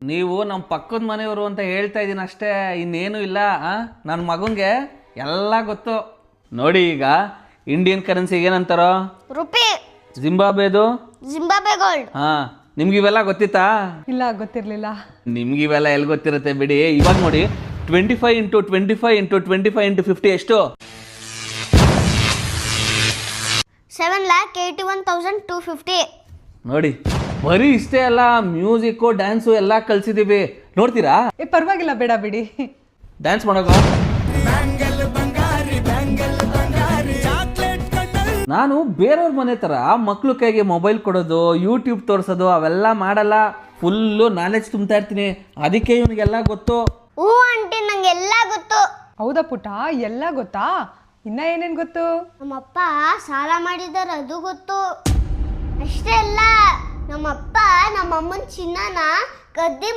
ನೀವು ನಮ್ಮ ಪಕ್ಕದ ಮನೆಯವರು ಅಂತ ಹೇಳ್ತಾ ಇದ್ದೀನಿ ಅಷ್ಟೇ, ಇನ್ನೇನು ಇಲ್ಲ. ನನ್ನ ಮಗನಿಗೆ ಎಲ್ಲ ಗೊತ್ತು ನೋಡಿ. ಈಗ ಇಂಡಿಯನ್ ಕರೆನ್ಸಿಗೆ ಏನಂತಾರೋ? ರುಪಿ. ಜಿಂಬಾಬ್ವೆದು? Zimbabwe gold. ನಿಮ್ಗೆ ಇವೆಲ್ಲ ಗೊತ್ತಿತ್ತಾ? ಇಲ್ಲ, ಗೊತ್ತಿರಲಿಲ್ಲ. ನಿಮ್ಗೆ ಇವೆಲ್ಲ ಎಲ್ಲಿ ಗೊತ್ತಿರುತ್ತೆ ಬಿಡಿ. ಇವಾಗ ನೋಡಿ, 25 × 25 × 25 × 50 ಎಷ್ಟು? 7,81,250. ನೋಡಿ, ಬರೀ ಇಷ್ಟೇ ಅಲ್ಲ, ಮ್ಯೂಸಿಕ್ಕು ಡ್ಯಾನ್ಸು ಎಲ್ಲ ಕಲ್ಸಿದೀವಿ. ನೋಡ್ತೀರಾ? ಪರವಾಗಿಲ್ಲ, ಬೇಡ ಬಿಡಿ. ಡ್ಯಾನ್ಸ್ ಮಾಡೋದು. ನಾನು ಬೇರೆಯವ್ರ ಮನೆ ಥರ ಮಕ್ಳು ಕೈಗೆ ಮೊಬೈಲ್ ಕೊಡೋದು, ಯೂಟ್ಯೂಬ್ ತೋರಿಸೋದು ಅವೆಲ್ಲ ಮಾಡಲ್ಲ. ಫುಲ್ಲು ನಾಲೆಜ್ ತುಂಬ್ತಾ ಇರ್ತೀನಿ. ಅದಕ್ಕೆ ಇವನಿಗೆಲ್ಲ ಗೊತ್ತು. ಹೂ ಆಂಟಿ, ನಂಗೆಲ್ಲ ಗೊತ್ತು. ಹೌದಾ ಪುಟ್ಟ, ಎಲ್ಲ ಗೊತ್ತಾ? ಇನ್ನ ಏನೇನು ಗೊತ್ತು? ನಮ್ಮಪ್ಪ ಸಾಲ ಮಾಡಿದಾರೆ, ಅದು ಗೊತ್ತು. ಅಷ್ಟೇ ಅಲ್ಲ, ನಮ್ಮಪ್ಪ ನಮ್ಮಮ್ಮನ ಚಿನ್ನನ ಕದ್ದಿ